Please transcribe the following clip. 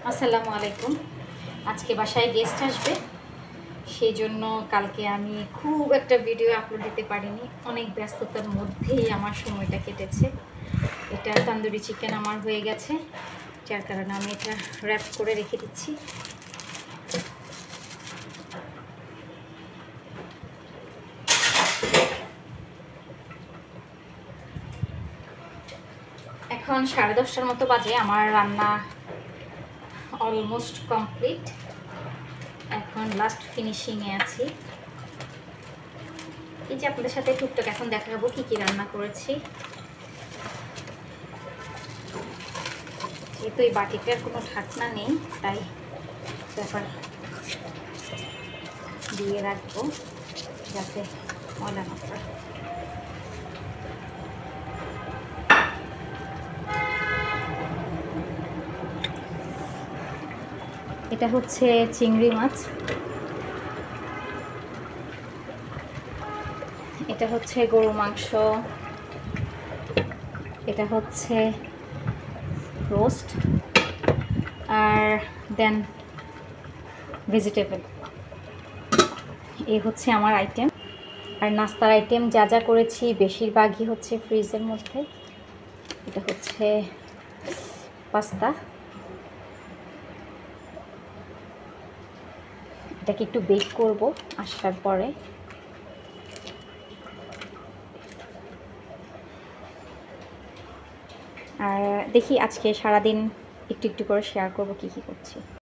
আসসালামু আলাইকুম। আজকে বাসায় গেস্ট আসবে, সেই জন্য কালকে আমি খুব একটা ভিডিও আপলোড দিতে পারিনি। অনেক ব্যস্ততার মধ্যেই আমার সময়টা কেটেছে। এটা তন্দুরি চিকেন আমার হয়ে গেছে, যার কারণে আমি এটা র্যাপ করে রেখে দিচ্ছি। এখন 10:30টার মতো বাজে। আমার রান্না অলমোস্ট কমপ্লিট, এখন লাস্ট ফিনিশিংয়ে আছি। এই যে আপনাদের সাথে টুকটাক এখন দেখাবো কি কি রান্না করেছি। যেহেতু এই বাটিটার কোনো ঢাকনা নেই, তাই ব্যাপার দিয়ে রাখবো যাতে ময়লা না পড়ে। এটা হচ্ছে চিংড়ি মাছ, এটা হচ্ছে গরু মাংস, এটা হচ্ছে রোস্ট, আর দেন ভেজিটেবল। এই হচ্ছে আমার আইটেম। আর নাস্তার আইটেম যা যা করেছি বেশিরভাগই হচ্ছে ফ্রিজের মধ্যে। এটা হচ্ছে পাস্তা, এটাকে একটু বেক করব আসার পরে। আর দেখি আজকে সারাদিন একটু একটু করে শেয়ার করব কি কি করছি।